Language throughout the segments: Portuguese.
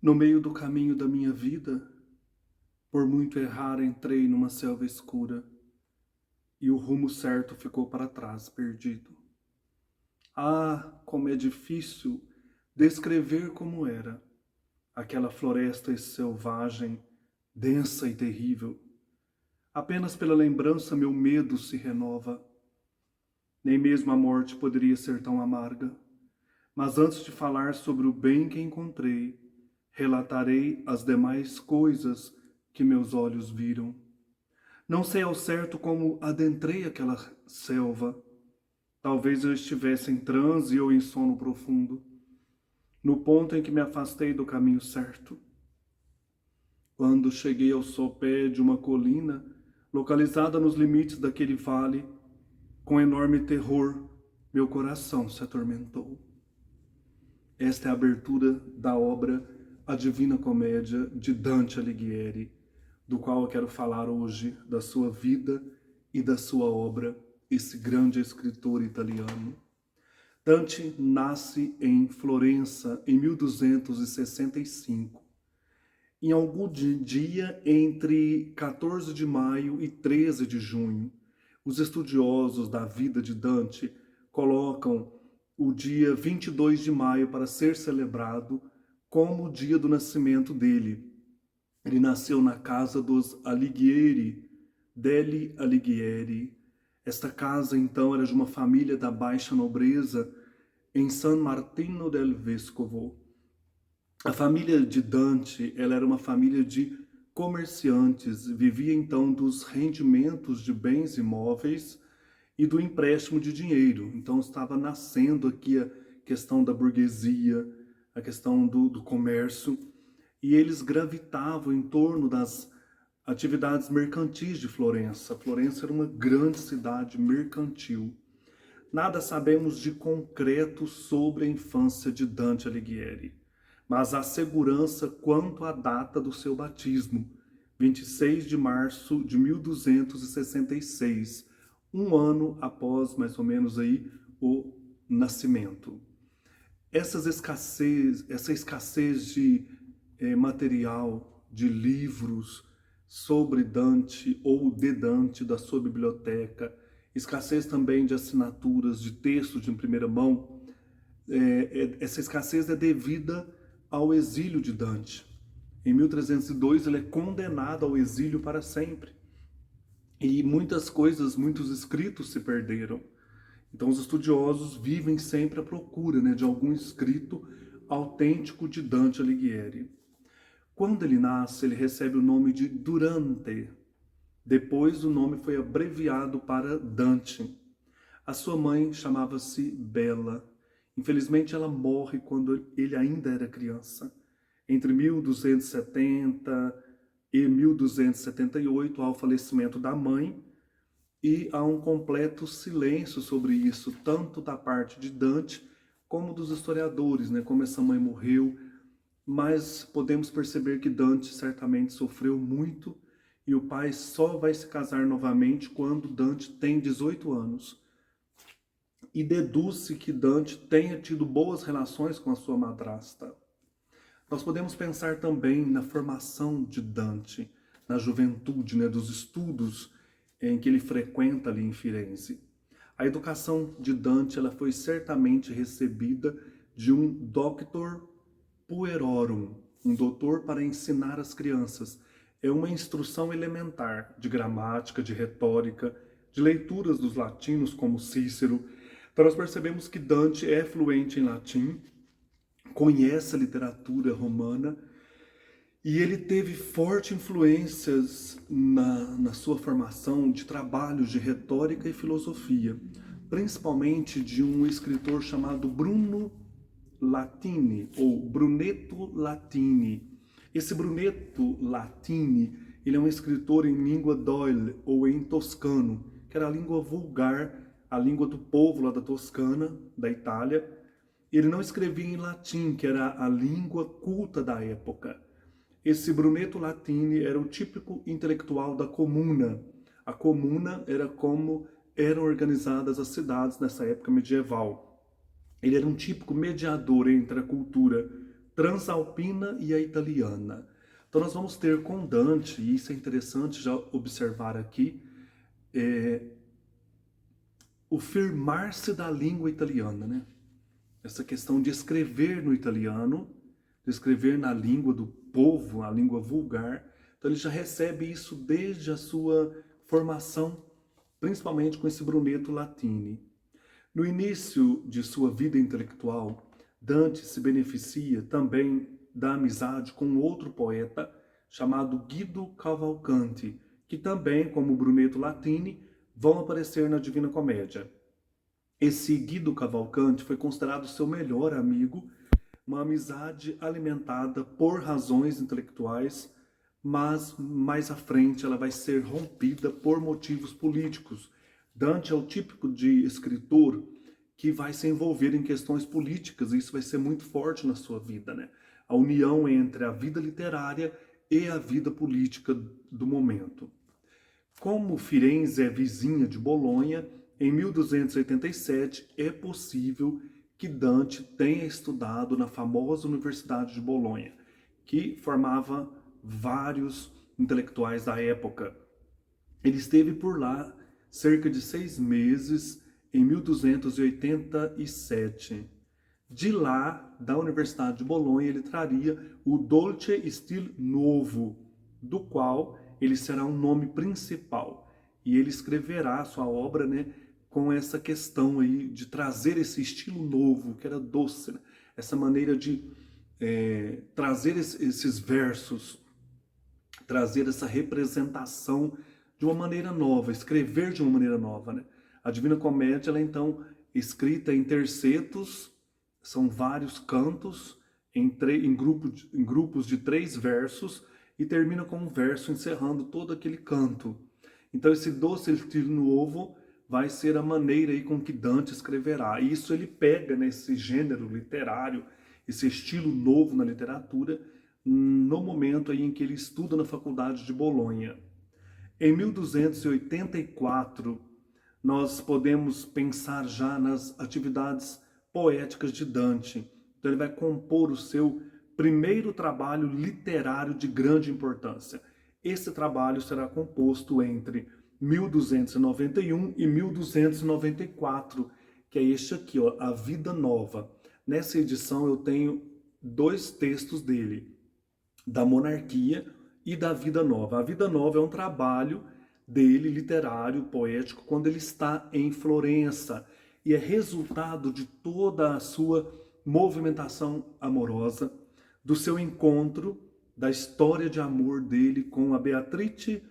No meio do caminho da minha vida, por muito errar, entrei numa selva escura e o rumo certo ficou para trás, perdido. Ah, como é difícil descrever como era aquela floresta selvagem, densa e terrível. Apenas pela lembrança meu medo se renova. Nem mesmo a morte poderia ser tão amarga. Mas antes de falar sobre o bem que encontrei, relatarei as demais coisas que meus olhos viram. Não sei ao certo como adentrei aquela selva. Talvez eu estivesse em transe ou em sono profundo, no ponto em que me afastei do caminho certo. Quando cheguei ao sopé de uma colina, localizada nos limites daquele vale, com enorme terror, meu coração se atormentou. Esta é a abertura da obra A Divina Comédia de Dante Alighieri, do qual eu quero falar hoje, da sua vida e da sua obra, esse grande escritor italiano. Dante nasce em Florença em 1265. Em algum dia entre 14 de maio e 13 de junho, os estudiosos da vida de Dante colocam o dia 22 de maio para ser celebrado como o dia do nascimento dele. Ele nasceu na casa dos Alighieri, degli Alighieri. Esta casa, então, era de uma família da baixa nobreza em San Martino del Vescovo. A família de Dante, ela era uma família de comerciantes, vivia então dos rendimentos de bens imóveis e do empréstimo de dinheiro. Então estava nascendo aqui a questão da burguesia, a questão do comércio, e eles gravitavam em torno das atividades mercantis de Florença. Florença era uma grande cidade mercantil. Nada sabemos de concreto sobre a infância de Dante Alighieri, mas há segurança quanto à data do seu batismo, 26 de março de 1266, um ano após, mais ou menos, aí, o nascimento. Essa escassez de material, de livros sobre Dante ou de Dante da sua biblioteca, escassez também de assinaturas, de textos de primeira mão, essa escassez é devida ao exílio de Dante. Em 1302 ele é condenado ao exílio para sempre. E muitas coisas, muitos escritos se perderam. Então os estudiosos vivem sempre à procura, de algum escrito autêntico de Dante Alighieri. Quando ele nasce, ele recebe o nome de Durante. Depois o nome foi abreviado para Dante. A sua mãe chamava-se Bela. Infelizmente ela morre quando ele ainda era criança. Entre 1270 e 1278 há o falecimento da mãe e há um completo silêncio sobre isso, tanto da parte de Dante como dos historiadores, como essa mãe morreu, mas podemos perceber que Dante certamente sofreu muito e o pai só vai se casar novamente quando Dante tem 18 anos. E deduz-se que Dante tenha tido boas relações com a sua madrasta. Nós podemos pensar também na formação de Dante, na juventude, dos estudos em que ele frequenta ali em Firenze. A educação de Dante ela foi certamente recebida de um doctor puerorum, um doutor para ensinar as crianças. É uma instrução elementar de gramática, de retórica, de leituras dos latinos como Cícero. Então nós percebemos que Dante é fluente em latim, conhece a literatura romana e ele teve fortes influências na sua formação de trabalhos de retórica e filosofia, principalmente de um escritor chamado Bruno Latini, ou Brunetto Latini. Esse Brunetto Latini, ele é um escritor em língua d'oil, ou em toscano, que era a língua vulgar, a língua do povo lá da Toscana, da Itália. Ele não escrevia em latim, que era a língua culta da época. Esse Brunetto Latini era o típico intelectual da comuna. A comuna era como eram organizadas as cidades nessa época medieval. Ele era um típico mediador entre a cultura Transalpina e a Italiana. Então nós vamos ter com Dante, e isso é interessante já observar aqui, o firmar-se da língua italiana, né? Essa questão de escrever no italiano, de escrever na língua do povo, a língua vulgar. Então ele já recebe isso desde a sua formação, principalmente com esse Brunetto Latini. No início de sua vida intelectual, Dante se beneficia também da amizade com outro poeta chamado Guido Cavalcanti, que também, como Brunetto Latini, vão aparecer na Divina Comédia. Esse Guido Cavalcanti foi considerado seu melhor amigo, uma amizade alimentada por razões intelectuais, mas mais à frente ela vai ser rompida por motivos políticos. Dante é o típico de escritor que vai se envolver em questões políticas, e isso vai ser muito forte na sua vida, né? A união entre a vida literária e a vida política do momento. Como Firenze é vizinha de Bolonha, em 1287 é possível que Dante tenha estudado na famosa Universidade de Bolonha, que formava vários intelectuais da época. Ele esteve por lá cerca de 6 meses, em 1287. De lá, da Universidade de Bolonha, ele traria o Dolce Stil Novo, do qual ele será um nome principal. E ele escreverá a sua obra, né, com essa questão aí de trazer esse estilo novo, que era doce, né? Essa maneira de trazer esses versos, trazer essa representação de uma maneira nova, escrever de uma maneira nova, né? A Divina Comédia, ela é então escrita em tercetos, são vários cantos, em grupos de 3 versos, e termina com um verso encerrando todo aquele canto. Então esse doce estilo novo vai ser a maneira aí com que Dante escreverá. E isso ele pega nesse gênero literário, esse estilo novo na literatura, no momento aí em que ele estuda na Faculdade de Bolonha. Em 1284, nós podemos pensar já nas atividades poéticas de Dante. Então ele vai compor o seu primeiro trabalho literário de grande importância. Esse trabalho será composto entre 1291 e 1294, que é este aqui, ó, A Vida Nova. Nessa edição eu tenho 2 textos dele, da Monarquia e da Vida Nova. A Vida Nova é um trabalho dele, literário, poético, quando ele está em Florença, e é resultado de toda a sua movimentação amorosa, do seu encontro, da história de amor dele com a Beatrice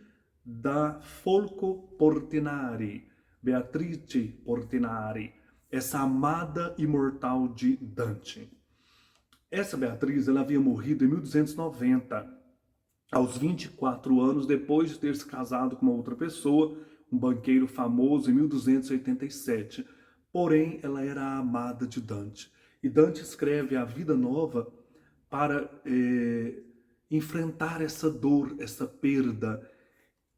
da Folco Portinari. Beatrice Portinari, essa amada imortal de Dante. Essa Beatriz, ela havia morrido em 1290, aos 24 anos, depois de ter se casado com uma outra pessoa, um banqueiro famoso, em 1287. Porém, ela era a amada de Dante. E Dante escreve A Vida Nova para enfrentar essa dor, essa perda.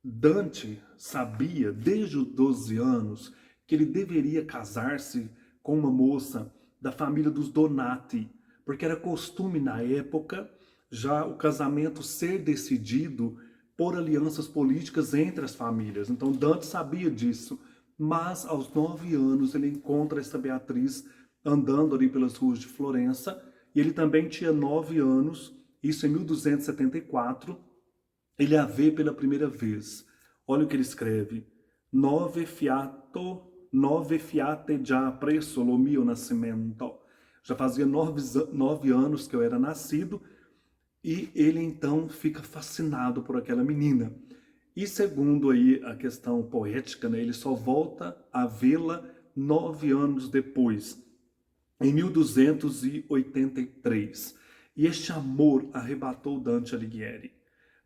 Dante sabia, desde os 12 anos, que ele deveria casar-se com uma moça da família dos Donati, porque era costume na época já o casamento ser decidido por alianças políticas entre as famílias. Então Dante sabia disso, mas aos 9 anos ele encontra essa Beatriz andando ali pelas ruas de Florença, e ele também tinha 9 anos, isso em 1274, ele a vê pela primeira vez. Olha o que ele escreve. Nove fiate già presso lo mio nascimento. Já fazia 9 anos que eu era nascido, e ele então fica fascinado por aquela menina. E segundo aí a questão poética, né, ele só volta a vê-la 9 anos depois, em 1283. E este amor arrebatou Dante Alighieri.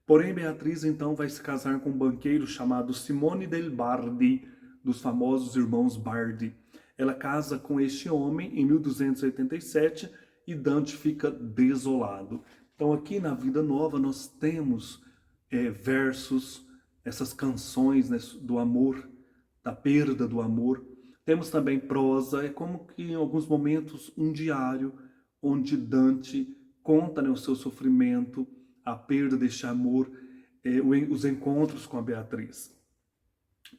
Porém, Beatriz então vai se casar com um banqueiro chamado Simone del Bardi, dos famosos irmãos Bardi. Ela casa com este homem em 1287 e Dante fica desolado. Então aqui na Vida Nova nós temos versos, essas canções, né, do amor, da perda do amor. Temos também prosa, é como que em alguns momentos um diário onde Dante conta, né, o seu sofrimento, a perda deste amor, os encontros com a Beatriz.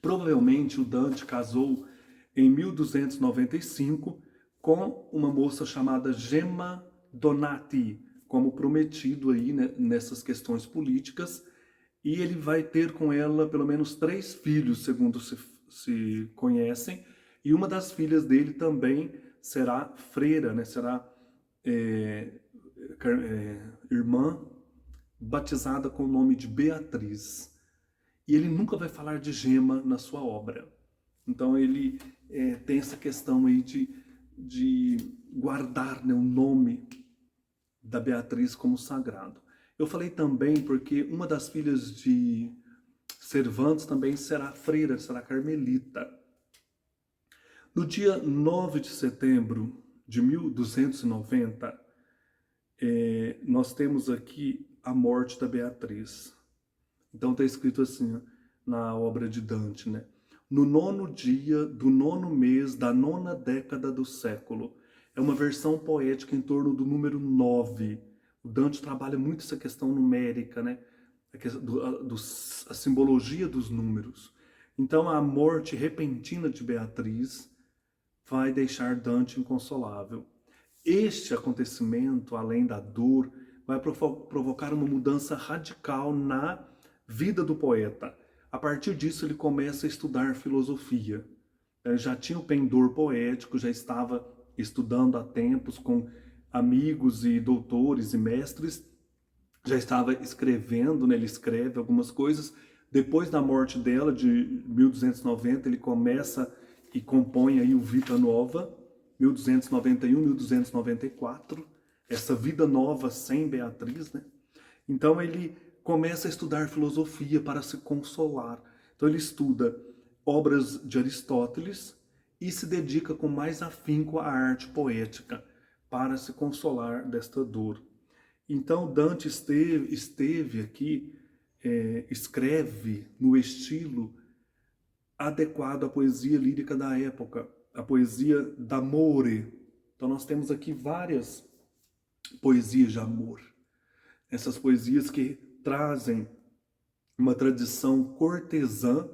Provavelmente o Dante casou em 1295 com uma moça chamada Gemma Donati, como prometido aí, né, nessas questões políticas, e ele vai ter com ela pelo menos 3 filhos, segundo se conhecem, e uma das filhas dele também será freira, né, será irmã batizada com o nome de Beatriz. E ele nunca vai falar de Gema na sua obra. Então ele tem essa questão aí de guardar, né, o nome da Beatriz como sagrado. Eu falei também porque uma das filhas de Cervantes também será freira, será carmelita. No dia 9 de setembro de 1290, nós temos aqui a morte da Beatriz. Então está escrito assim, ó, na obra de Dante, né? No 9º dia do 9º mês da 9ª década do século. É uma versão poética em torno do número 9. O Dante trabalha muito essa questão numérica, né? A simbologia dos números. Então a morte repentina de Beatriz vai deixar Dante inconsolável. Este acontecimento, além da dor, vai provocar uma mudança radical na vida do poeta. A partir disso, ele começa a estudar filosofia. Ele já tinha o pendor poético, já estava estudando há tempos com amigos e doutores e mestres, já estava escrevendo, né? Ele escreve algumas coisas. Depois da morte dela, de 1290, ele começa e compõe aí o Vita Nova, 1291, 1294, essa vida nova sem Beatriz, né? Então ele começa a estudar filosofia para se consolar. Então ele estuda obras de Aristóteles e se dedica com mais afinco à arte poética para se consolar desta dor. Então Dante esteve aqui, escreve no estilo adequado à poesia lírica da época, a poesia d'amore. Então nós temos aqui várias poesias de amor. Essas poesias que trazem uma tradição cortesã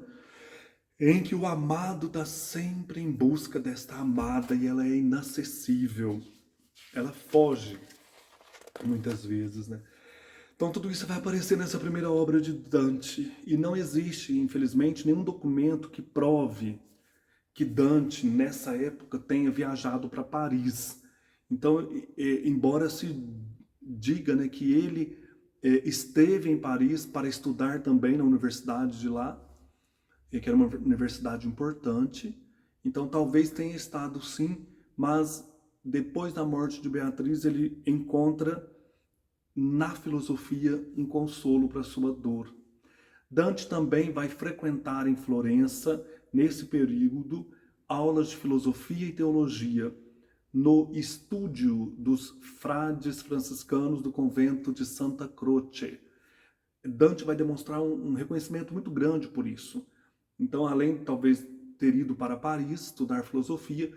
em que o amado está sempre em busca desta amada e ela é inacessível. Ela foge muitas vezes, né? Então tudo isso vai aparecer nessa primeira obra de Dante e não existe, infelizmente, nenhum documento que prove que Dante, nessa época, tenha viajado para Paris. Então, embora se diga, né, que ele esteve em Paris para estudar também na universidade de lá, que era uma universidade importante, então talvez tenha estado sim, mas depois da morte de Beatriz ele encontra na filosofia um consolo para sua dor. Dante também vai frequentar em Florença, nesse período, aulas de filosofia e teologia, no estúdio dos frades franciscanos do convento de Santa Croce. Dante vai demonstrar um reconhecimento muito grande por isso. Então, além de talvez ter ido para Paris estudar filosofia,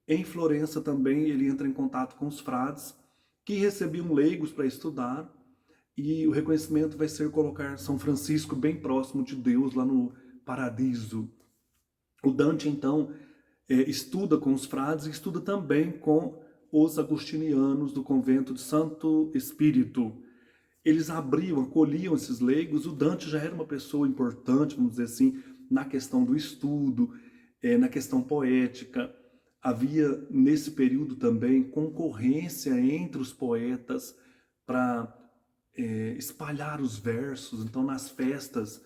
em Florença também ele entra em contato com os frades, que recebiam leigos para estudar, e o reconhecimento vai ser colocar São Francisco bem próximo de Deus, lá no Paradiso. O Dante, então, estuda com os frades e estuda também com os agostinianos do convento de Santo Espírito. Eles acolhiam esses leigos. O Dante já era uma pessoa importante, vamos dizer assim, na questão do estudo, na questão poética. Havia, nesse período também, concorrência entre os poetas para espalhar os versos. Então, nas festas,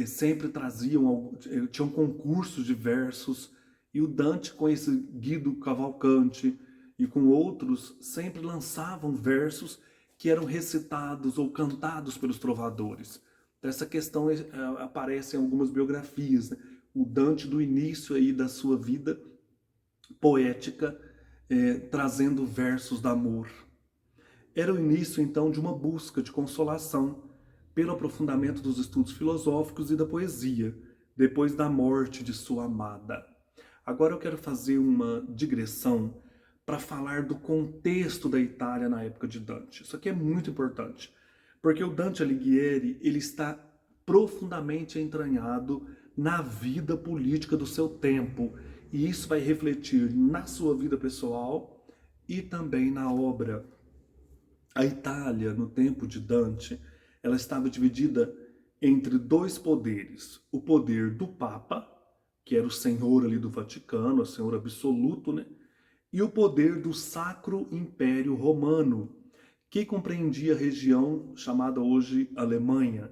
sempre tinham concursos de versos, e o Dante, com esse Guido Cavalcanti e com outros, sempre lançavam versos que eram recitados ou cantados pelos trovadores. Então, essa questão aparece em algumas biografias, né? O Dante, do início aí da sua vida poética, trazendo versos de amor. Era o início, então, de uma busca de consolação pelo aprofundamento dos estudos filosóficos e da poesia, depois da morte de sua amada. Agora eu quero fazer uma digressão para falar do contexto da Itália na época de Dante. Isso aqui é muito importante, porque o Dante Alighieri, ele está profundamente entranhado na vida política do seu tempo, e isso vai refletir na sua vida pessoal e também na obra. A Itália, no tempo de Dante, ela estava dividida entre dois poderes. O poder do Papa, que era o senhor ali do Vaticano, o senhor absoluto, né? E o poder do Sacro Império Romano, que compreendia a região chamada hoje Alemanha.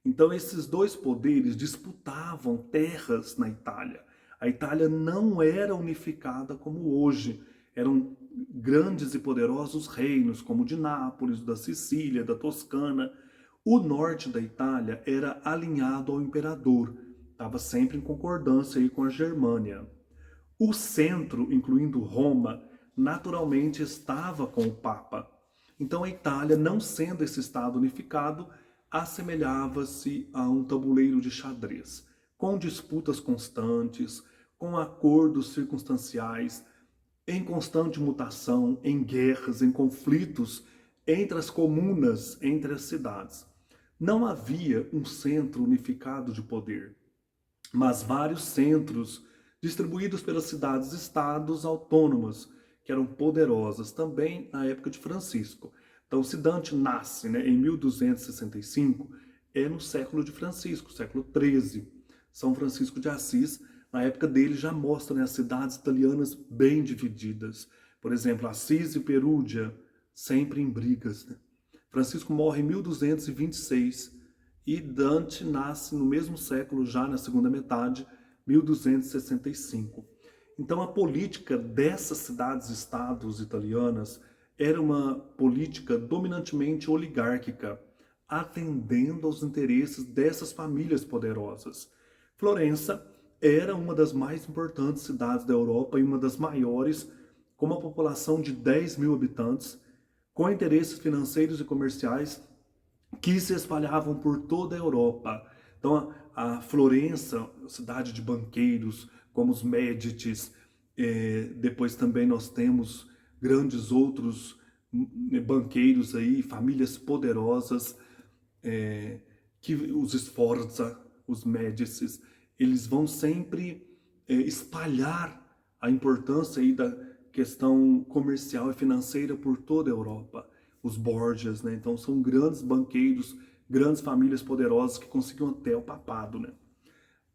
Então esses dois poderes disputavam terras na Itália. A Itália não era unificada como hoje. Eram grandes e poderosos reinos, como o de Nápoles, da Sicília, da Toscana. O norte da Itália era alinhado ao imperador, estava sempre em concordância aí com a Germânia. O centro, incluindo Roma, naturalmente estava com o Papa. Então a Itália, não sendo esse estado unificado, assemelhava-se a um tabuleiro de xadrez, com disputas constantes, com acordos circunstanciais, em constante mutação, em guerras, em conflitos entre as comunas, entre as cidades. Não havia um centro unificado de poder, mas vários centros distribuídos pelas cidades-estados autônomas, que eram poderosas também na época de Francisco. Então, se Dante nasce, né, em 1265, é no século de Francisco, século XIII. São Francisco de Assis, na época dele, já mostra, né, as cidades italianas bem divididas. Por exemplo, Assis e Perúdia, sempre em brigas, né? Francisco morre em 1226 e Dante nasce no mesmo século, já na segunda metade, 1265. Então a política dessas cidades-estados italianas era uma política dominantemente oligárquica, atendendo aos interesses dessas famílias poderosas. Florença era uma das mais importantes cidades da Europa e uma das maiores, com uma população de 10 mil habitantes, com interesses financeiros e comerciais que se espalhavam por toda a Europa. Então, a Florença, cidade de banqueiros, como os Médicis, depois também nós temos grandes outros banqueiros aí, famílias poderosas, que os Sforza, os Médicis, eles vão sempre espalhar a importância aí da questão comercial e financeira por toda a Europa. Os Borgias, né? Então são grandes banqueiros, grandes famílias poderosas que conseguiam até o papado, né?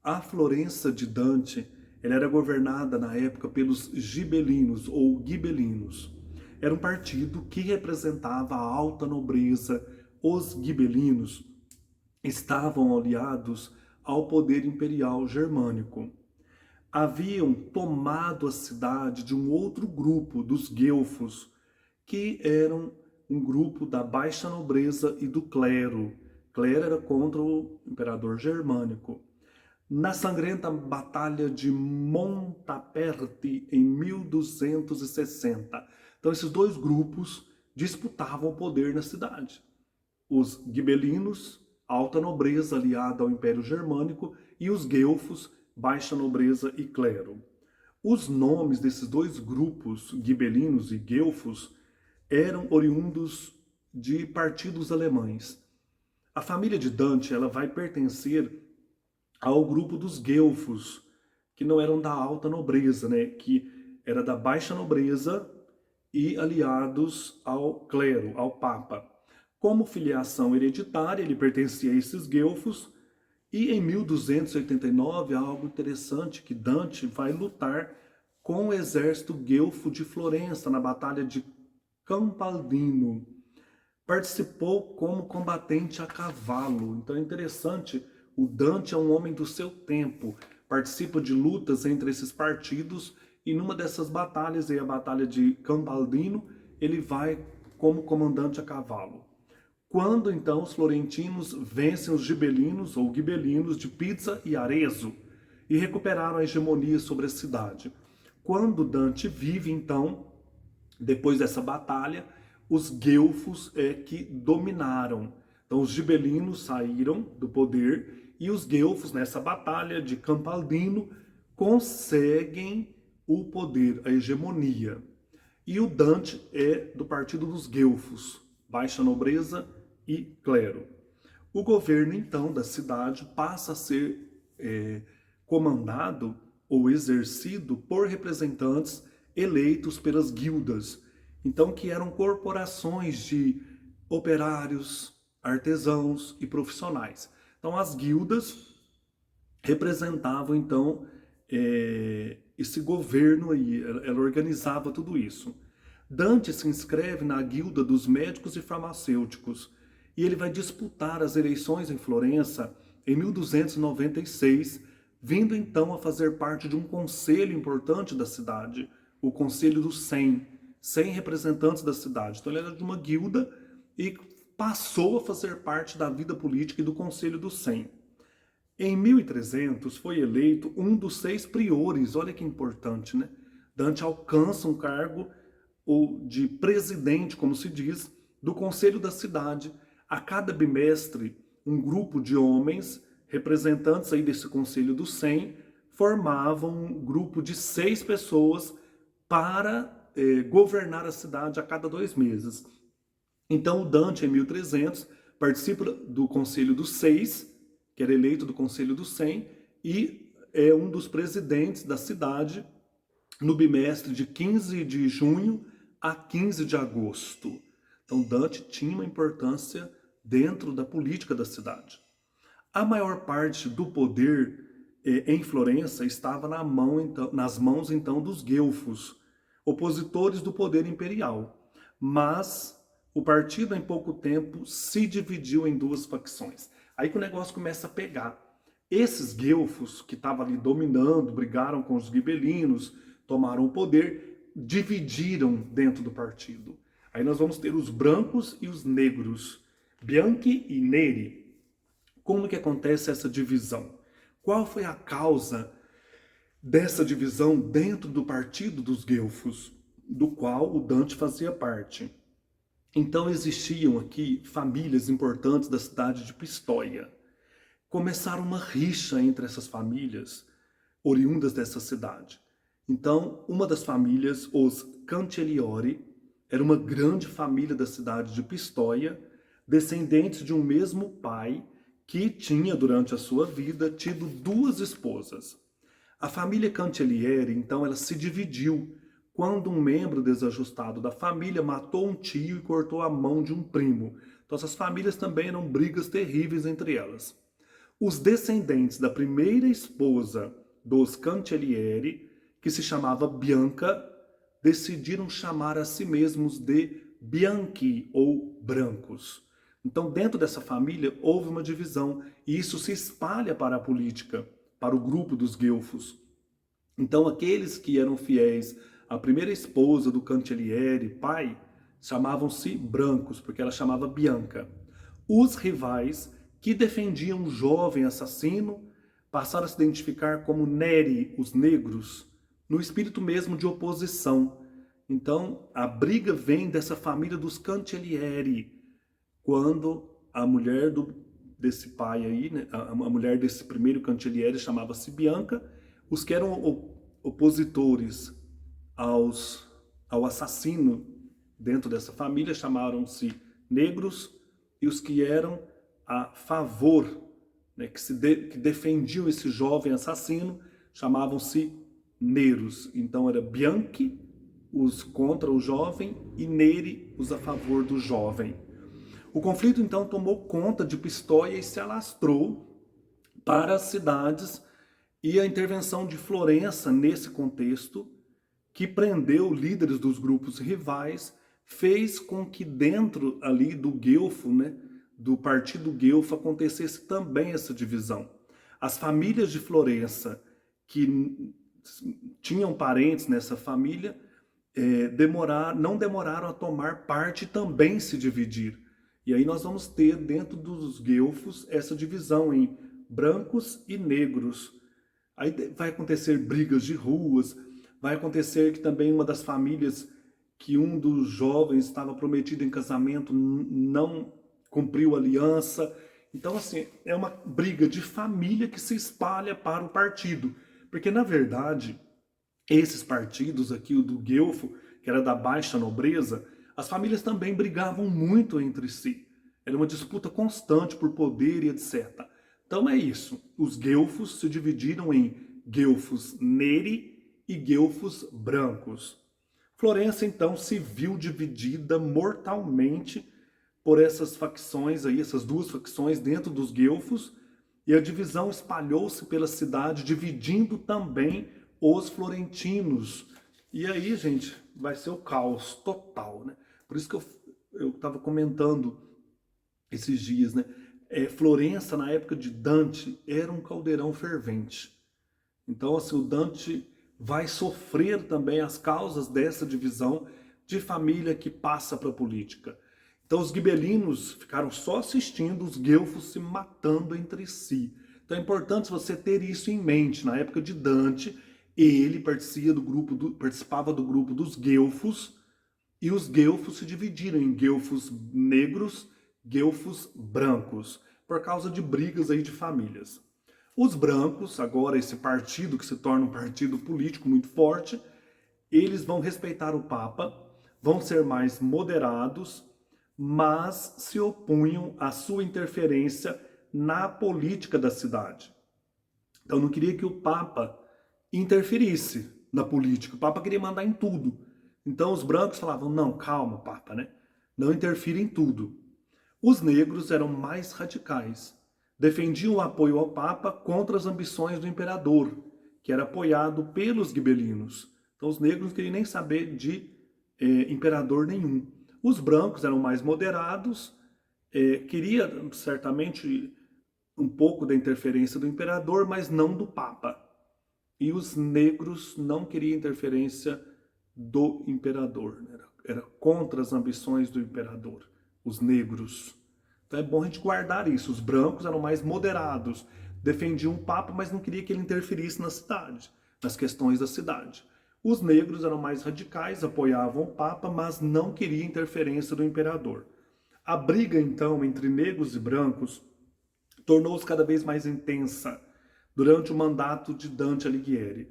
A Florença de Dante, ela era governada na época pelos Gibelinos ou Ghibelinos. Era um partido que representava a alta nobreza. Os Ghibelinos estavam aliados ao poder imperial germânico. Haviam tomado a cidade de um outro grupo, dos guelfos, que eram um grupo da baixa nobreza e do clero. Clero era contra o imperador germânico. Na sangrenta Batalha de Montaperti, em 1260. Então, esses dois grupos disputavam o poder na cidade. Os Ghibelinos, alta nobreza aliada ao Império Germânico, e os guelfos, baixa nobreza e clero. Os nomes desses dois grupos, Ghibelinos e guelfos, eram oriundos de partidos alemães. A família de Dante, ela vai pertencer ao grupo dos guelfos, que não eram da alta nobreza, né? Que era da baixa nobreza e aliados ao clero, ao papa. Como filiação hereditária, ele pertencia a esses guelfos, e em 1289 há algo interessante, que Dante vai lutar com o exército guelfo de Florença na Batalha de Campaldino. Participou como combatente a cavalo. Então é interessante, o Dante é um homem do seu tempo, participa de lutas entre esses partidos, e numa dessas batalhas, a Batalha de Campaldino, ele vai como comandante a cavalo. Quando então os florentinos vencem os gibelinos ou ghibelinos de Pizza e Arezzo e recuperaram a hegemonia sobre a cidade. Quando Dante vive, então, depois dessa batalha, os guelfos é que dominaram. Então os gibelinos saíram do poder e os guelfos, nessa batalha de Campaldino, conseguem o poder, a hegemonia. E o Dante é do partido dos guelfos, baixa nobreza e clero. O governo, então, da cidade passa a ser comandado ou exercido por representantes eleitos pelas guildas, então que eram corporações de operários, artesãos e profissionais. Então as guildas representavam então esse governo aí, ela organizava tudo isso. Dante se inscreve na guilda dos médicos e farmacêuticos e ele vai disputar as eleições em Florença em 1296, vindo então a fazer parte de um conselho importante da cidade, o Conselho dos 100 representantes da cidade. Então ele era de uma guilda e passou a fazer parte da vida política e do Conselho dos 100. Em 1300 foi eleito um dos 6 priores, olha que importante, né? Dante alcança um cargo de presidente, como se diz, do conselho da cidade. A cada bimestre, um grupo de homens, representantes aí desse conselho dos 100, formavam um grupo de 6 pessoas para governar a cidade a cada 2 meses. Então o Dante, em 1300, participa do conselho dos 6, que era eleito do conselho dos 100, e é um dos presidentes da cidade no bimestre de 15 de junho a 15 de agosto. Então Dante tinha uma importância dentro da política da cidade. A maior parte do poder em Florença estava nas mãos então dos guelfos, opositores do poder imperial. Mas o partido em pouco tempo se dividiu em 2 facções. Aí que o negócio começa a pegar. Esses guelfos que estavam ali dominando, brigaram com os gibelinos, tomaram o poder, dividiram dentro do partido. Aí nós vamos ter os brancos e os negros, Bianchi e Neri. Como que acontece essa divisão? Qual foi a causa dessa divisão dentro do partido dos guelfos, do qual o Dante fazia parte? Então existiam aqui famílias importantes da cidade de Pistoia. Começaram uma rixa entre essas famílias oriundas dessa cidade. Então, uma das famílias, os Cantigliori, era uma grande família da cidade de Pistoia, descendentes de um mesmo pai que tinha, durante a sua vida, tido 2 esposas. A família Cantiglieri, então, ela se dividiu quando um membro desajustado da família matou um tio e cortou a mão de um primo. Então, essas famílias também eram brigas terríveis entre elas. Os descendentes da primeira esposa dos Cantiglieri, que se chamava Bianca, decidiram chamar a si mesmos de Bianchi, ou brancos. Então, dentro dessa família, houve uma divisão, e isso se espalha para a política, para o grupo dos guelfos. Então, aqueles que eram fiéis à primeira esposa do Cantiglieri, pai, chamavam-se brancos, porque ela chamava Bianca. Os rivais, que defendiam o jovem assassino, passaram a se identificar como Neri, os negros, no espírito mesmo de oposição. Então, a briga vem dessa família dos Cantiglieri, quando a mulher desse pai aí, né, a mulher desse primeiro Cantiglieri chamava-se Bianca, os que eram opositores ao assassino dentro dessa família chamaram-se negros, e os que eram a favor, né, que defendiam esse jovem assassino, chamavam-se neros. Então era Bianchi, os contra o jovem, e Neri, os a favor do jovem. O conflito então tomou conta de Pistoia e se alastrou para as cidades, e a intervenção de Florença nesse contexto, que prendeu líderes dos grupos rivais, fez com que dentro ali do guelfo, né, do partido guelfo, acontecesse também essa divisão. As famílias de Florença que tinham parentes nessa família não demoraram a tomar parte e também se dividir. E aí nós vamos ter dentro dos guelfos essa divisão em brancos e negros. Aí vai acontecer brigas de ruas, vai acontecer que também uma das famílias que um dos jovens estava prometido em casamento não cumpriu a aliança. Então, assim, é uma briga de família que se espalha para o partido. Porque, na verdade, esses partidos aqui, o do guelfo, que era da baixa nobreza, as famílias também brigavam muito entre si. Era uma disputa constante por poder e etc. Então é isso. Os guelfos se dividiram em guelfos neri e guelfos brancos. Florença então se viu dividida mortalmente por essas facções aí, essas duas facções dentro dos guelfos, e a divisão espalhou-se pela cidade, dividindo também os florentinos. E aí, gente, vai ser o caos total, né? Por isso que eu estava comentando esses dias, né? Florença, na época de Dante, era um caldeirão fervente. Então, assim, o Dante vai sofrer também as causas dessa divisão de família que passa para a política. Então, os gibelinos ficaram só assistindo os guelfos se matando entre si. Então, é importante você ter isso em mente. Na época de Dante, ele participava do grupo dos guelfos, e os guelfos se dividiram em guelfos negros, guelfos brancos, por causa de brigas aí de famílias. Os brancos, agora esse partido que se torna um partido político muito forte, eles vão respeitar o Papa, vão ser mais moderados, mas se opunham à sua interferência na política da cidade. Então não queria que o Papa interferisse na política. O Papa queria mandar em tudo. Então os brancos falavam, não, calma, Papa, né? Não interfira em tudo. Os negros eram mais radicais. Defendiam o apoio ao Papa contra as ambições do imperador, que era apoiado pelos gibelinos. Então os negros não queriam nem saber de imperador nenhum. Os brancos eram mais moderados, queria certamente um pouco da interferência do imperador, mas não do Papa. E os negros não queriam interferência do imperador. Era contra as ambições do imperador, os negros. Então é bom a gente guardar isso. Os brancos eram mais moderados, defendiam o Papa, mas não queria que ele interferisse na cidade, nas questões da cidade. Os negros eram mais radicais, apoiavam o Papa, mas não queriam interferência do imperador. A briga, então, entre negros e brancos tornou-se cada vez mais intensa durante o mandato de Dante Alighieri.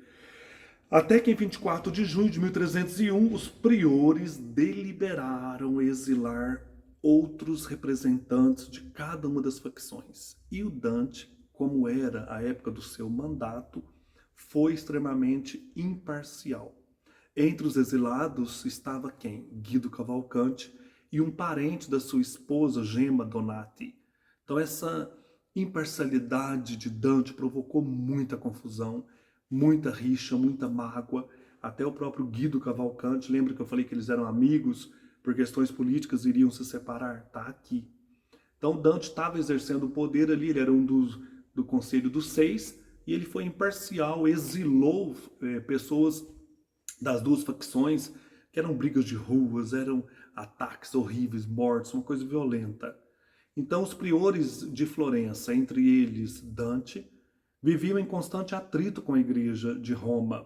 Até que em 24 de junho de 1301, os priores deliberaram exilar outros representantes de cada uma das facções. E o Dante, como era a época do seu mandato, foi extremamente imparcial. Entre os exilados estava quem? Guido Cavalcanti e um parente da sua esposa, Gemma Donati. Então essa imparcialidade de Dante provocou muita confusão, muita rixa, muita mágoa. Até o próprio Guido Cavalcanti, lembra que eu falei que eles eram amigos, por questões políticas iriam se separar? Tá aqui. Então Dante estava exercendo o poder ali, ele era do Conselho dos Seis, e ele foi imparcial, exilou pessoas das duas facções, que eram brigas de ruas, eram ataques horríveis, mortes, uma coisa violenta. Então os priores de Florença, entre eles Dante, viviam em constante atrito com a Igreja de Roma,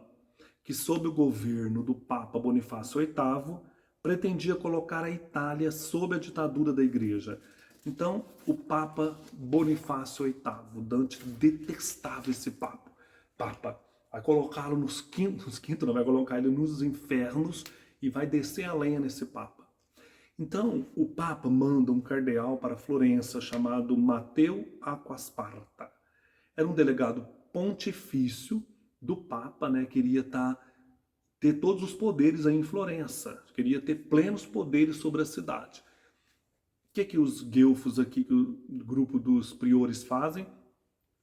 que sob o governo do Papa Bonifácio VIII, pretendia colocar a Itália sob a ditadura da Igreja. Então, o Papa Bonifácio VIII, Dante detestava esse Papa, vai colocá-lo não, vai colocar ele nos infernos e vai descer a lenha nesse Papa. Então, o Papa manda um cardeal para Florença chamado Matteo Acquasparta. Era um delegado pontifício do Papa, né? Queria ter todos os poderes aí em Florença, queria ter plenos poderes sobre a cidade. O que os guelfos aqui, que o grupo dos priores fazem?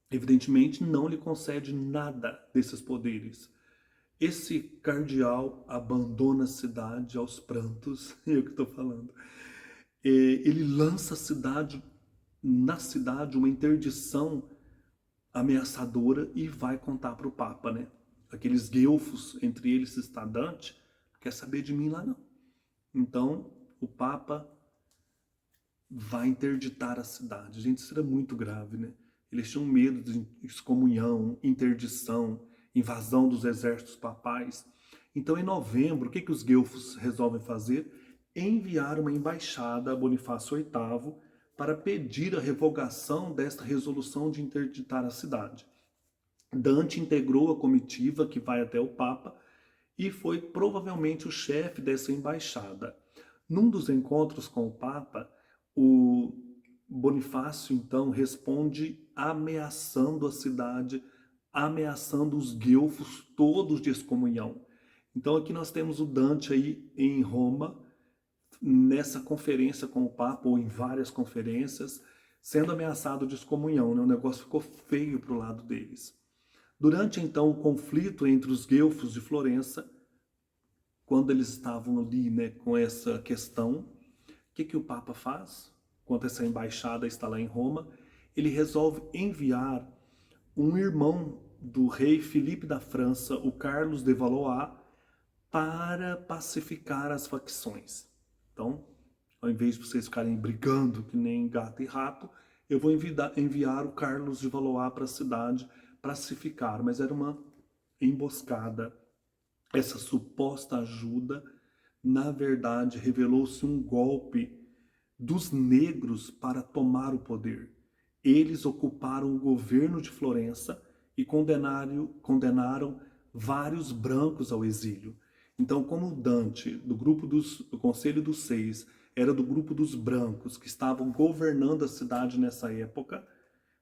Evidentemente não lhe concede nada desses poderes. Esse cardeal abandona a cidade aos prantos, é o que estou falando. Ele lança na cidade uma interdição ameaçadora e vai contar para o Papa, né? Aqueles guelfos, entre eles está Dante, quer saber de mim lá não. Então o Papa vai interditar a cidade. Gente, isso era muito grave, né? Eles tinham medo de excomunhão, interdição, invasão dos exércitos papais. Então, em novembro, o que os guelfos resolvem fazer? Enviar uma embaixada a Bonifácio VIII para pedir a revogação desta resolução de interditar a cidade. Dante integrou a comitiva que vai até o Papa e foi provavelmente o chefe dessa embaixada. Num dos encontros com o Papa, o Bonifácio então responde ameaçando a cidade, ameaçando os guelfos todos de excomunhão. Então aqui nós temos o Dante aí em Roma, nessa conferência com o Papa, ou em várias conferências, sendo ameaçado de excomunhão, né? O negócio ficou feio para o lado deles. Durante então o conflito entre os guelfos de Florença, quando eles estavam ali, né, com essa questão, o que o Papa faz? Enquanto essa embaixada está lá em Roma, ele resolve enviar um irmão do rei Filipe da França, o Carlos de Valois, para pacificar as facções. Então, ao invés de vocês ficarem brigando que nem gato e rato, eu vou enviar o Carlos de Valois para a cidade pacificar. Mas era uma emboscada. Essa suposta ajuda, na verdade, revelou-se um golpe dos negros para tomar o poder. Eles ocuparam o governo de Florença e condenaram vários brancos ao exílio. Então, como Dante, do Conselho dos Seis, era do grupo dos brancos que estavam governando a cidade nessa época,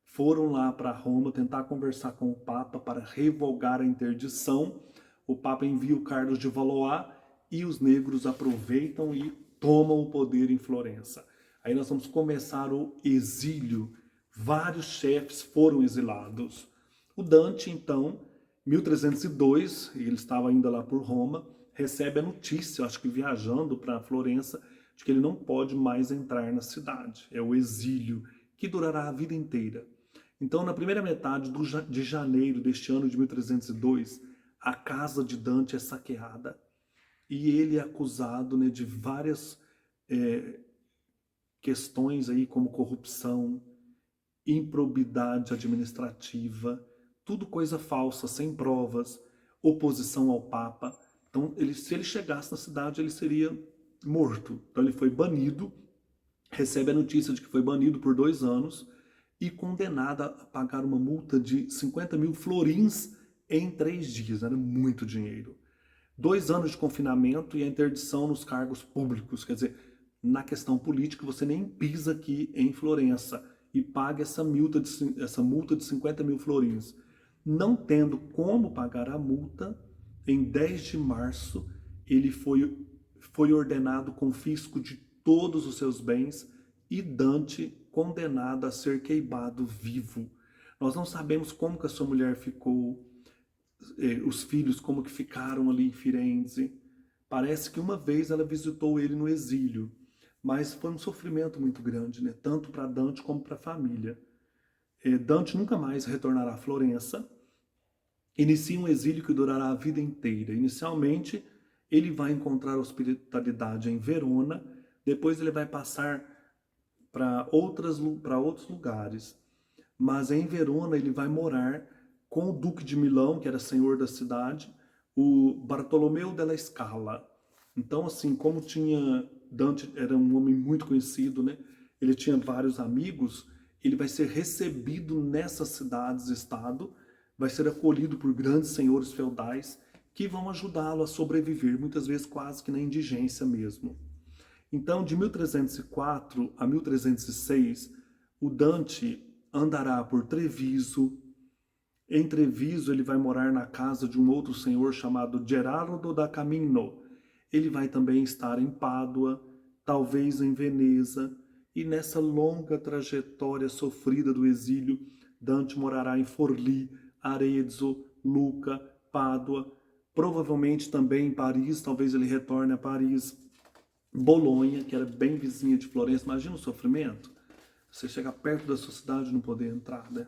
foram lá para Roma tentar conversar com o Papa para revogar a interdição. O Papa envia o Carlos de Valois e os negros aproveitam e tomam o poder em Florença. Aí nós vamos começar o exílio. Vários chefes foram exilados. O Dante, então, 1302, ele estava ainda lá por Roma, recebe a notícia, acho que viajando para Florença, de que ele não pode mais entrar na cidade. É o exílio, que durará a vida inteira. Então, na primeira metade de janeiro deste ano de 1302, a casa de Dante é saqueada e ele é acusado, né, de várias questões aí, como corrupção, improbidade administrativa, tudo coisa falsa, sem provas, oposição ao Papa. Então, se ele chegasse na cidade, ele seria morto. Então, ele foi banido, recebe a notícia de que foi banido por 2 anos e condenado a pagar uma multa de 50 mil florins em 3 dias. Era muito dinheiro. 2 anos de confinamento e a interdição nos cargos públicos. Quer dizer, na questão política, você nem pisa aqui em Florença e paga essa multa de 50 mil florins. Não tendo como pagar a multa, em 10 de março, ele foi ordenado confisco de todos os seus bens e Dante condenado a ser queimado vivo. Nós não sabemos como que a sua mulher ficou, os filhos como que ficaram ali em Firenze. Parece que uma vez ela visitou ele no exílio, mas foi um sofrimento muito grande, né? Tanto para Dante como para a família. Dante nunca mais retornará a Florença. Inicia um exílio que durará a vida inteira. Inicialmente, ele vai encontrar hospitalidade em Verona, depois ele vai passar para outros lugares. Mas em Verona ele vai morar com o Duque de Milão, que era senhor da cidade, o Bartolomeu della Scala. Então, assim, como Dante era um homem muito conhecido, né? Ele tinha vários amigos, ele vai ser recebido nessas cidades-estado, vai ser acolhido por grandes senhores feudais que vão ajudá-lo a sobreviver, muitas vezes quase que na indigência mesmo. Então, de 1304 a 1306, o Dante andará por Treviso. Em Treviso, ele vai morar na casa de um outro senhor chamado Gerardo da Camino. Ele vai também estar em Pádua, talvez em Veneza, e nessa longa trajetória sofrida do exílio, Dante morará em Forlì, Arezzo, Lucca, Pádua, provavelmente também em Paris, talvez ele retorne a Paris, Bolonha, que era bem vizinha de Florença. Imagina o sofrimento. Você chegar perto da sua cidade e não poder entrar, né?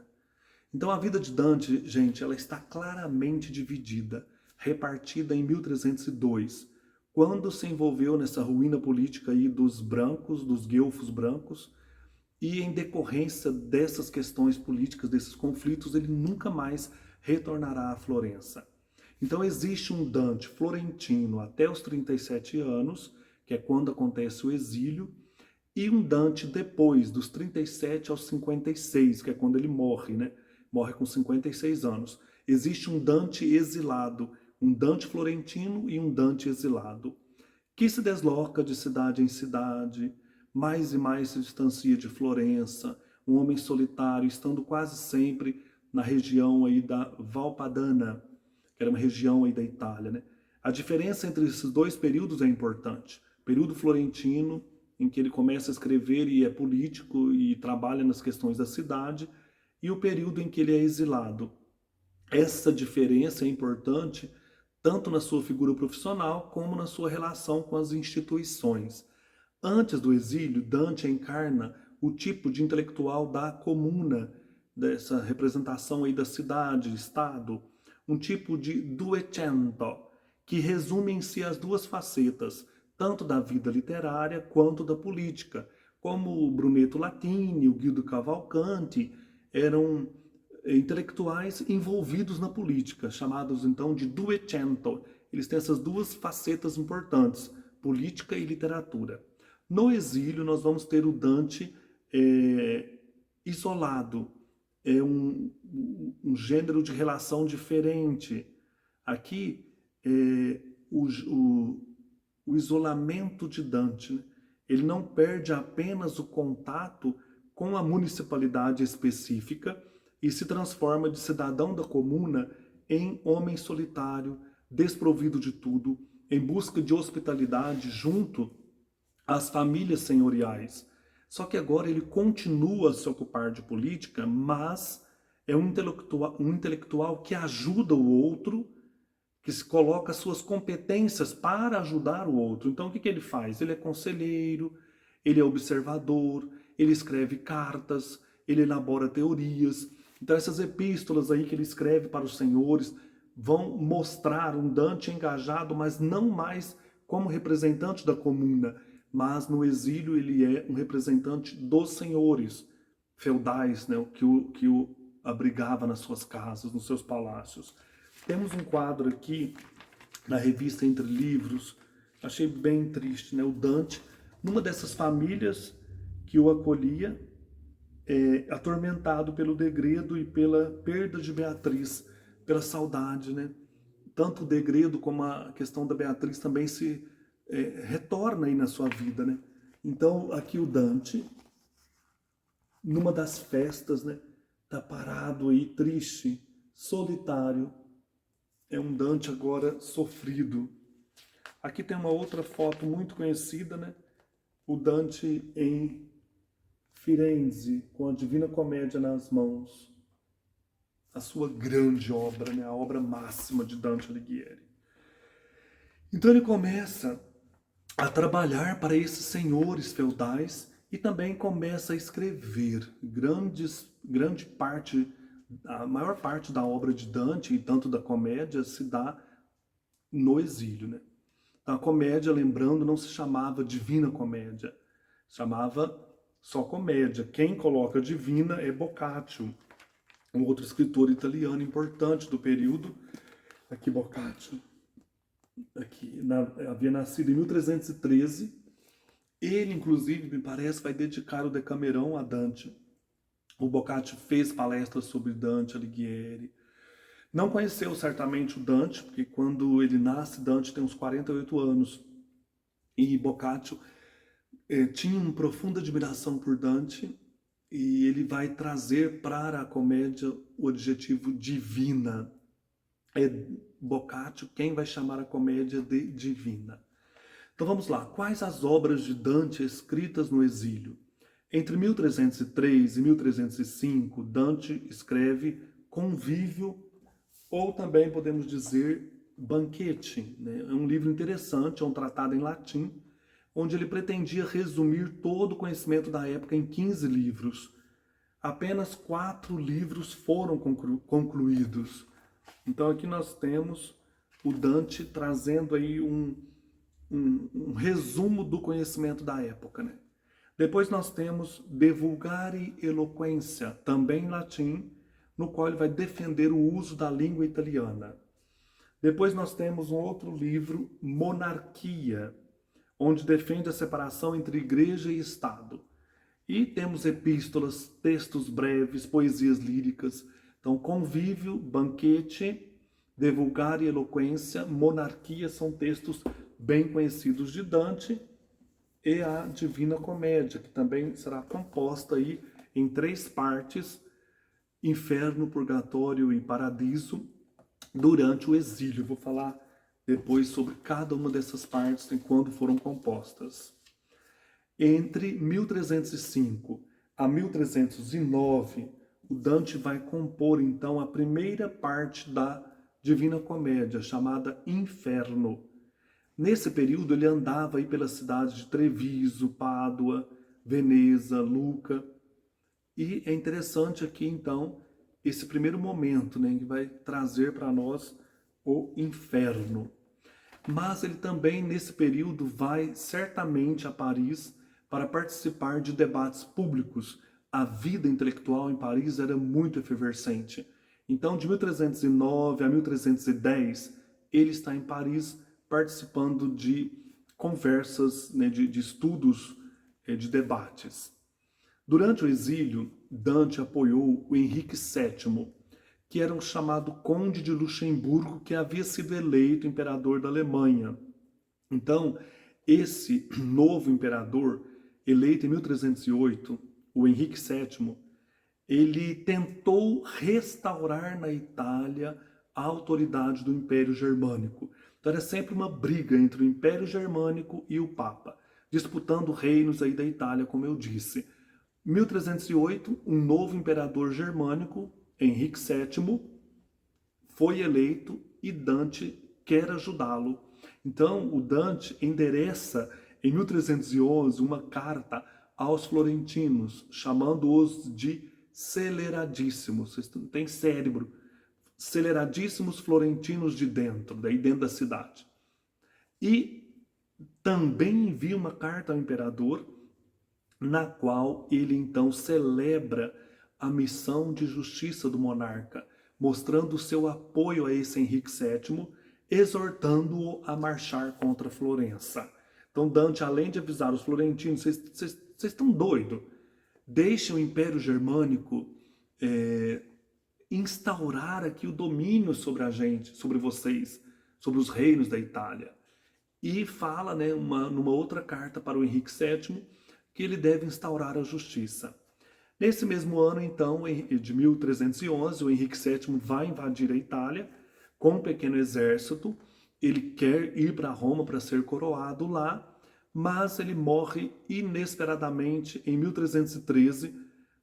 Então a vida de Dante, gente, ela está claramente dividida, repartida em 1302, quando se envolveu nessa ruína política aí dos brancos, dos guelfos brancos, e em decorrência dessas questões políticas, desses conflitos, ele nunca mais retornará a Florença. Então existe um Dante florentino até os 37 anos, que é quando acontece o exílio, e um Dante depois, dos 37 aos 56, que é quando ele morre, né? Morre com 56 anos. Existe um Dante exilado, um Dante florentino e um Dante exilado, que se desloca de cidade em cidade, mais e mais se distancia de Florença, um homem solitário, estando quase sempre na região aí da Valpadana, que era uma região aí da Itália, né? A diferença entre esses dois períodos é importante. O período florentino, em que ele começa a escrever e é político e trabalha nas questões da cidade, e o período em que ele é exilado. Essa diferença é importante tanto na sua figura profissional como na sua relação com as instituições. Antes do exílio, Dante encarna o tipo de intelectual da comuna, dessa representação aí da cidade, estado, um tipo de duecento, que resume em si as duas facetas, tanto da vida literária quanto da política, como o Brunetto Latini, o Guido Cavalcanti, eram intelectuais envolvidos na política, chamados então de duecento. Eles têm essas duas facetas importantes, política e literatura. No exílio, nós vamos ter o Dante isolado, é um gênero de relação diferente. Aqui, o isolamento de Dante, né? Ele não perde apenas o contato com a municipalidade específica e se transforma de cidadão da comuna em homem solitário, desprovido de tudo, em busca de hospitalidade junto às famílias senhoriais. Só que agora ele continua a se ocupar de política, mas é um intelectual que ajuda o outro, que se coloca suas competências para ajudar o outro. Então o que ele faz? Ele é conselheiro, ele é observador, ele escreve cartas, ele elabora teorias. Então essas epístolas aí que ele escreve para os senhores vão mostrar um Dante engajado, mas não mais como representante da comuna, mas no exílio ele é um representante dos senhores feudais, né, que o abrigava nas suas casas, nos seus palácios. Temos um quadro aqui na revista Entre Livros, achei bem triste, né? O Dante, numa dessas famílias que o acolhia, atormentado pelo degredo e pela perda de Beatriz, pela saudade, né? Tanto o degredo como a questão da Beatriz também se retorna aí na sua vida, né? Então, aqui o Dante, numa das festas, né? Tá parado aí, triste, solitário. É um Dante agora sofrido. Aqui tem uma outra foto muito conhecida, né? O Dante em Firenze, com a Divina Comédia nas mãos. A sua grande obra, né? A obra máxima de Dante Alighieri. Então ele começa a trabalhar para esses senhores feudais e também começa a escrever grande parte, a maior parte da obra de Dante e tanto da comédia se dá no exílio, né? Então, a comédia, lembrando, não se chamava Divina Comédia, chamava só comédia. Quem coloca Divina é Boccaccio, um outro escritor italiano importante do período. Aqui Boccaccio, havia nascido em 1313. Ele, inclusive, me parece, vai dedicar o Decamerão a Dante. O Boccaccio fez palestras sobre Dante Alighieri. Não conheceu certamente o Dante, porque quando ele nasce, Dante tem uns 48 anos. E Boccaccio tinha uma profunda admiração por Dante e ele vai trazer para a comédia o adjetivo divina. É Boccaccio quem vai chamar a comédia de divina. Então vamos lá, quais as obras de Dante escritas no exílio? Entre 1303 e 1305, Dante escreve Convívio, ou também podemos dizer Banquete, né? É um livro interessante, é um tratado em latim, onde ele pretendia resumir todo o conhecimento da época em 15 livros. Apenas 4 livros foram concluídos. Então aqui nós temos o Dante trazendo aí um resumo do conhecimento da época, né? Depois nós temos De Vulgare Eloquentia, também em latim, no qual ele vai defender o uso da língua italiana. Depois nós temos um outro livro, Monarquia, onde defende a separação entre igreja e Estado. E temos epístolas, textos breves, poesias líricas. Então, Convívio, Banquete De Vulgare Eloquência, Monarquia são textos bem conhecidos de Dante, e a Divina Comédia, que também será composta aí em 3 partes, Inferno, Purgatório e Paradiso, durante o exílio. Vou falar depois sobre cada uma dessas partes e quando foram compostas. Entre 1305 a 1309, o Dante vai compor então a primeira parte da Divina Comédia, chamada Inferno. Nesse período ele andava aí pelas cidades de Treviso, Pádua, Veneza, Lucca, e é interessante aqui então esse primeiro momento, né, que vai trazer para nós o inferno. Mas ele também nesse período vai certamente a Paris para participar de debates públicos. A vida intelectual em Paris era muito efervescente. Então, de 1309 a 1310, ele está em Paris participando de conversas, né, de estudos, de debates. Durante o exílio, Dante apoiou o Henrique VII, que era um chamado Conde de Luxemburgo, que havia sido eleito imperador da Alemanha. Então, esse novo imperador, eleito em 1308, o Henrique VII, ele tentou restaurar na Itália a autoridade do Império Germânico. Então era sempre uma briga entre o Império Germânico e o Papa, disputando reinos aí da Itália, como eu disse. 1308, um novo imperador germânico, Henrique VII, foi eleito e Dante quer ajudá-lo. Então, o Dante endereça em 1311 uma carta aos florentinos, chamando-os de celeradíssimos. Vocês têm cérebro. Celeradíssimos florentinos de dentro, daí dentro da cidade. E também envia uma carta ao imperador, na qual ele então celebra a missão de justiça do monarca, mostrando seu apoio a esse Henrique VII, exortando-o a marchar contra Florença. Então Dante, além de avisar os florentinos, vocês estão doidos, deixem o Império Germânico instaurar aqui o domínio sobre a gente, sobre vocês, sobre os reinos da Itália. E fala, né, numa outra carta para o Henrique VII, que ele deve instaurar a justiça. Nesse mesmo ano, então, de 1311, o Henrique VII vai invadir a Itália com um pequeno exército. Ele quer ir para Roma para ser coroado lá, mas ele morre inesperadamente em 1313,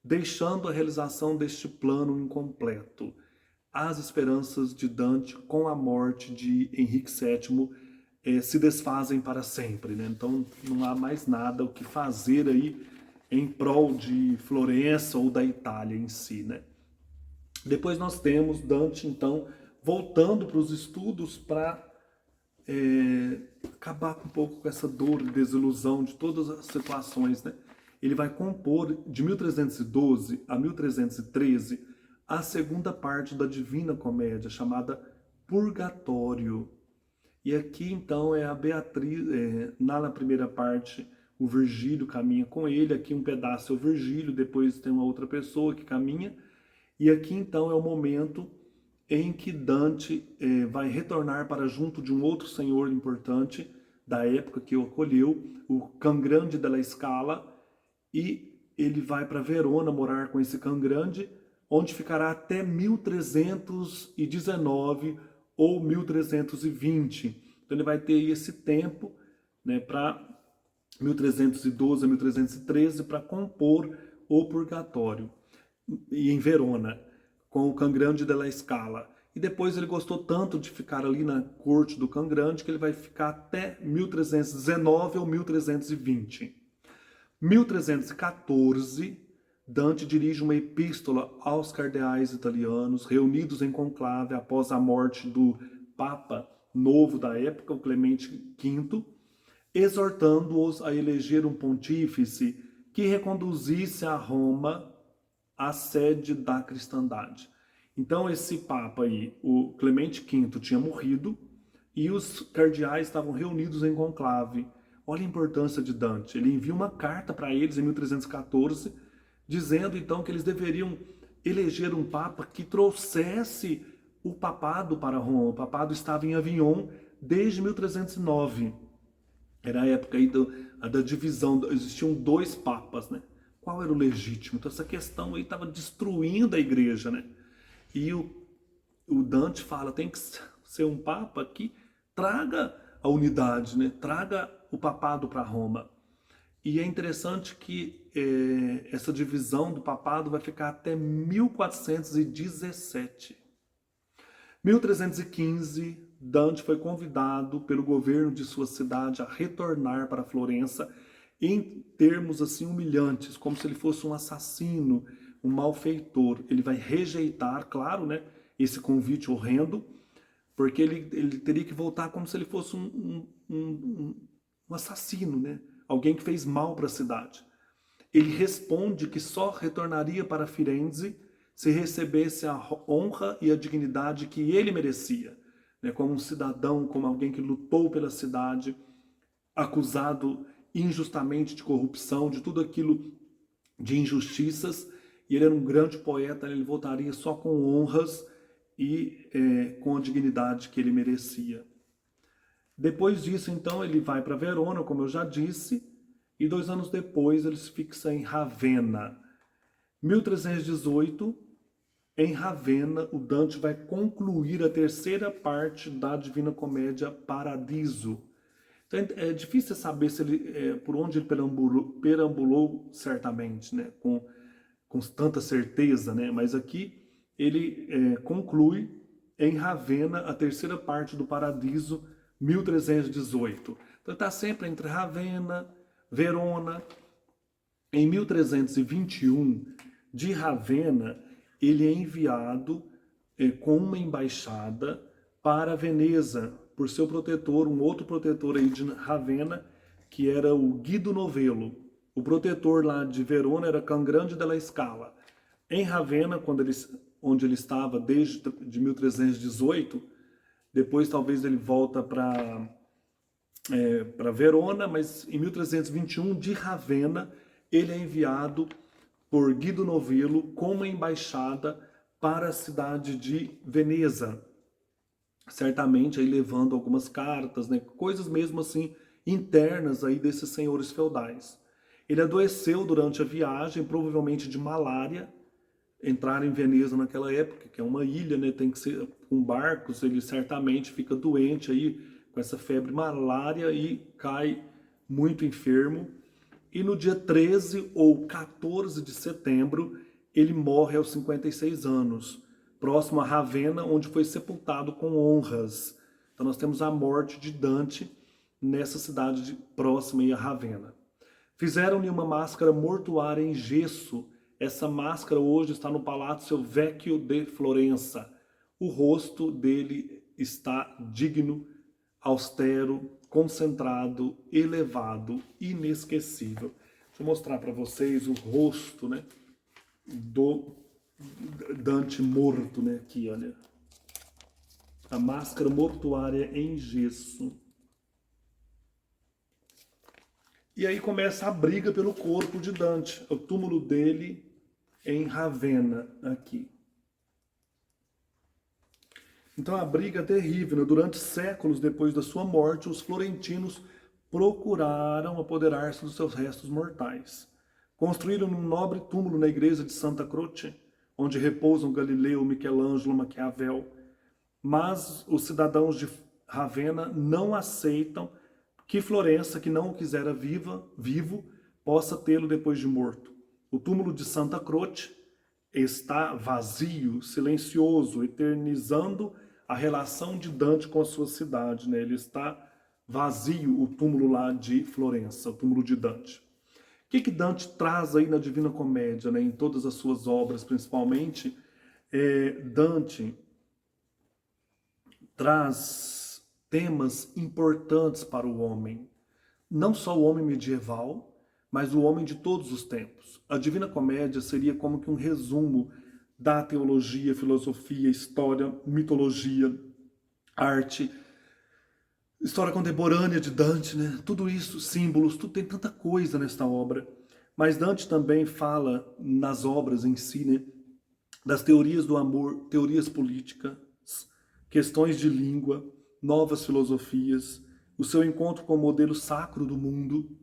deixando a realização deste plano incompleto. As esperanças de Dante com a morte de Henrique VII se desfazem para sempre, né? Então não há mais nada o que fazer aí em prol de Florença ou da Itália em si, né? Depois nós temos Dante, então, voltando para os estudos para acabar um pouco com essa dor e desilusão de todas as situações, né? Ele vai compor de 1312 a 1313 a segunda parte da Divina Comédia, chamada Purgatório. E aqui então é a Beatriz, na primeira parte o Virgílio caminha com ele, aqui um pedaço é o Virgílio, depois tem uma outra pessoa que caminha, e aqui então é o momento em que Dante vai retornar para junto de um outro senhor importante da época que o acolheu, o Cangrande della Scala, e ele vai para Verona morar com esse Cangrande, onde ficará até 1319 ou 1320. Então ele vai ter esse tempo, né, para 1312 a 1313 para compor o Purgatório, e em Verona, com o Cangrande della Scala. E depois ele gostou tanto de ficar ali na corte do Cangrande que ele vai ficar até 1319 ou 1320. 1314, Dante dirige uma epístola aos cardeais italianos, reunidos em conclave após a morte do Papa novo da época, o Clemente V, exortando-os a eleger um pontífice que reconduzisse a Roma a sede da cristandade. Então esse Papa aí, o Clemente V, tinha morrido e os cardeais estavam reunidos em conclave. Olha a importância de Dante. Ele envia uma carta para eles em 1314, dizendo então que eles deveriam eleger um Papa que trouxesse o papado para Roma. O papado estava em Avignon desde 1309. Era a época aí da divisão, existiam dois papas, né? Qual era o legítimo? Então essa questão aí estava destruindo a igreja, né? E o Dante fala, tem que ser um papa que traga a unidade, né? Traga o papado para Roma. E é interessante que essa divisão do papado vai ficar até 1417. 1315, Dante foi convidado pelo governo de sua cidade a retornar para Florença em termos assim humilhantes, como se ele fosse um assassino, um malfeitor. Ele vai rejeitar, claro, né, esse convite horrendo, porque ele teria que voltar como se ele fosse um assassino, né? Alguém que fez mal para a cidade. Ele responde que só retornaria para Firenze se recebesse a honra e a dignidade que ele merecia, né? Como um cidadão, como alguém que lutou pela cidade, acusado injustamente de corrupção, de tudo aquilo, de injustiças, e ele era um grande poeta, ele voltaria só com honras e com a dignidade que ele merecia. Depois disso, então, ele vai para Verona, como eu já disse, e 2 anos depois ele se fixa em Ravenna. 1318, em Ravenna, o Dante vai concluir a terceira parte da Divina Comédia Paradiso. Então, é difícil saber se ele, por onde ele perambulou certamente, né? Com tanta certeza, né? Mas aqui ele conclui em Ravenna a terceira parte do Paradiso, 1318. Então está sempre entre Ravenna, Verona. Em 1321, de Ravenna, ele é enviado com uma embaixada para Veneza, por seu protetor, um outro protetor aí de Ravenna, que era o Guido Novello. O protetor lá de Verona era Cangrande della Scala. Em Ravenna, onde ele estava desde de 1318, depois talvez ele volta para Verona, mas em 1321, de Ravenna, ele é enviado por Guido Novello com uma embaixada para a cidade de Veneza, certamente aí levando algumas cartas, né, coisas mesmo assim internas aí desses senhores feudais. Ele adoeceu durante a viagem, provavelmente de malária. Entrar em Veneza naquela época, que é uma ilha, né, tem que ser com barcos, ele certamente fica doente aí com essa febre malária e cai muito enfermo. E no dia 13 ou 14 de setembro, ele morre aos 56 anos, próximo a Ravenna, onde foi sepultado com honras. Então nós temos a morte de Dante nessa cidade próxima a Ravenna. Fizeram-lhe uma máscara mortuária em gesso. Essa máscara hoje está no Palácio Vecchio de Florença. O rosto dele está digno, austero, concentrado, elevado, inesquecível. Deixa eu mostrar para vocês o rosto, né, do Dante morto, né, aqui, olha. A máscara mortuária em gesso. E aí começa a briga pelo corpo de Dante, o túmulo dele em Ravenna, aqui. Então a briga é terrível, né? Durante séculos depois da sua morte, os florentinos procuraram apoderar-se dos seus restos mortais. Construíram um nobre túmulo na igreja de Santa Croce, onde repousam Galileu, Michelangelo, Maquiavel. Mas os cidadãos de Ravenna não aceitam que Florença, que não o quisera vivo, possa tê-lo depois de morto. O túmulo de Santa Croce está vazio, silencioso, eternizando a relação de Dante com a sua cidade, né? Ele está vazio, o túmulo lá de Florença, o túmulo de Dante. O que Dante traz aí na Divina Comédia, né? Em todas as suas obras, principalmente, Dante traz temas importantes para o homem. Não só o homem medieval, mas o homem de todos os tempos. A Divina Comédia seria como que um resumo da teologia, filosofia, história, mitologia, arte, história contemporânea de Dante, né? Tudo isso, símbolos, tudo tem tanta coisa nesta obra. Mas Dante também fala nas obras em si, né, das teorias do amor, teorias políticas, questões de língua, novas filosofias, o seu encontro com o modelo sacro do mundo.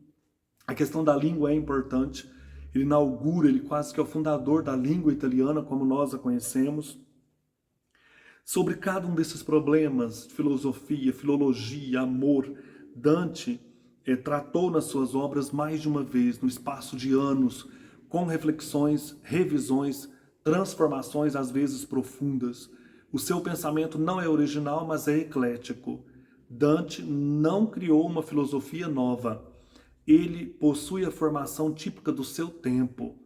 A questão da língua é importante. Ele inaugura, ele quase que é o fundador da língua italiana como nós a conhecemos. Sobre cada um desses problemas, filosofia, filologia, amor, Dante tratou nas suas obras mais de uma vez, no espaço de anos, com reflexões, revisões, transformações às vezes profundas. O seu pensamento não é original, mas é eclético. Dante não criou uma filosofia nova. Ele possui a formação típica do seu tempo,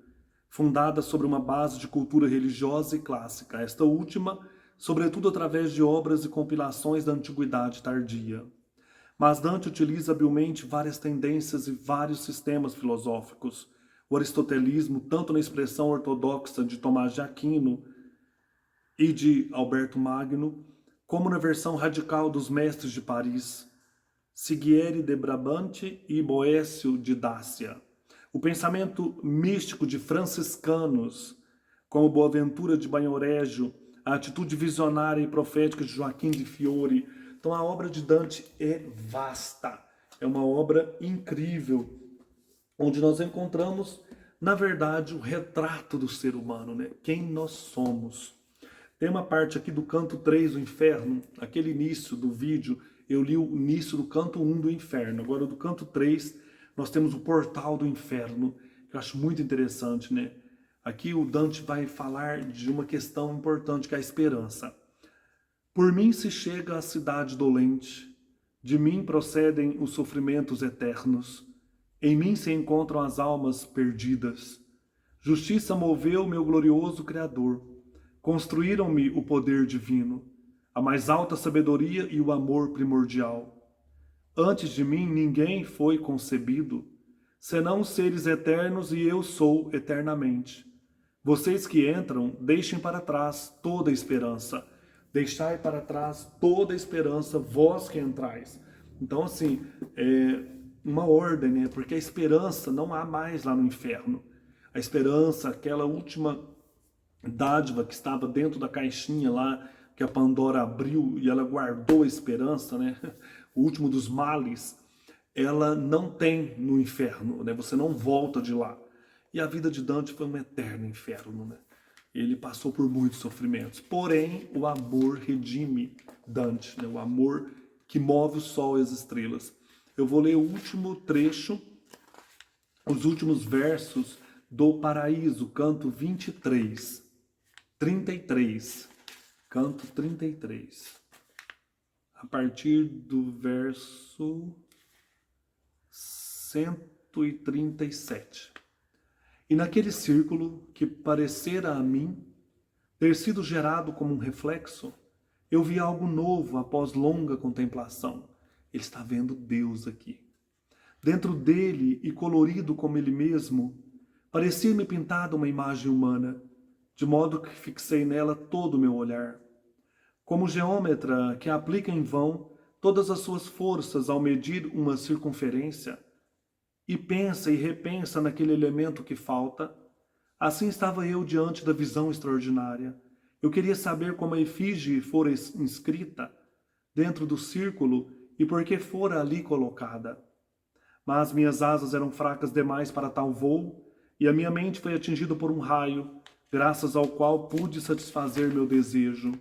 fundada sobre uma base de cultura religiosa e clássica. Esta última, sobretudo através de obras e compilações da antiguidade tardia. Mas Dante utiliza habilmente várias tendências e vários sistemas filosóficos. O aristotelismo, tanto na expressão ortodoxa de Tomás de Aquino e de Alberto Magno, como na versão radical dos mestres de Paris, Siguieri de Brabante e Boécio de Dácia. O pensamento místico de franciscanos, como Boaventura de Banhoreggio, a atitude visionária e profética de Joaquim de Fiore. Então a obra de Dante é vasta, é uma obra incrível, onde nós encontramos, na verdade, o retrato do ser humano, né? Quem nós somos. Tem uma parte aqui do canto 3 do Inferno, aquele início do vídeo, eu li o início do canto 1 do Inferno. Agora do canto 3, nós temos o portal do Inferno, que eu acho muito interessante, né? Aqui o Dante vai falar de uma questão importante, que é a esperança. Por mim se chega à cidade dolente, de mim procedem os sofrimentos eternos, em mim se encontram as almas perdidas. Justiça moveu meu glorioso Criador, construíram-me o poder divino, a mais alta sabedoria e o amor primordial. Antes de mim ninguém foi concebido, senão seres eternos, e eu sou eternamente. Vocês que entram, deixem para trás toda a esperança. Deixai para trás toda a esperança, vós que entrais. Então, assim, é uma ordem, né? Porque a esperança não há mais lá no inferno. A esperança, aquela última dádiva que estava dentro da caixinha lá, que a Pandora abriu e ela guardou a esperança, né? O último dos males, ela não tem no inferno, né? Você não volta de lá. E a vida de Dante foi um eterno inferno, né? Ele passou por muitos sofrimentos. Porém, o amor redime Dante, né? O amor que move o sol e as estrelas. Eu vou ler o último trecho, os últimos versos do Paraíso, canto 23, 33, canto 33. A partir do verso 137. E naquele círculo que parecera a mim ter sido gerado como um reflexo, eu vi algo novo após longa contemplação. Ele está vendo Deus aqui. Dentro dele, e colorido como ele mesmo, parecia-me pintada uma imagem humana, de modo que fixei nela todo o meu olhar. Como geômetra que aplica em vão todas as suas forças ao medir uma circunferência, e pensa e repensa naquele elemento que falta, assim estava eu diante da visão extraordinária. Eu queria saber como a efígie fora inscrita dentro do círculo e por que fora ali colocada. Mas minhas asas eram fracas demais para tal voo, e a minha mente foi atingida por um raio, graças ao qual pude satisfazer meu desejo.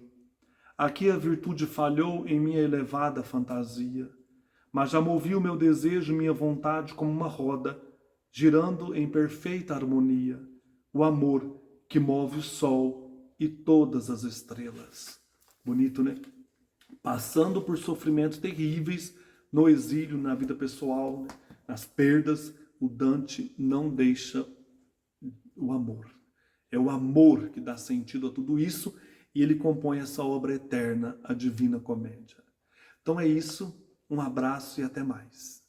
Aqui a virtude falhou em minha elevada fantasia, mas já movi o meu desejo e minha vontade como uma roda, girando em perfeita harmonia, o amor que move o sol e todas as estrelas. Bonito, né? Passando por sofrimentos terríveis no exílio, na vida pessoal, né? Nas perdas, o Dante não deixa o amor. É o amor que dá sentido a tudo isso, e ele compõe essa obra eterna, a Divina Comédia. Então é isso. Um abraço e até mais.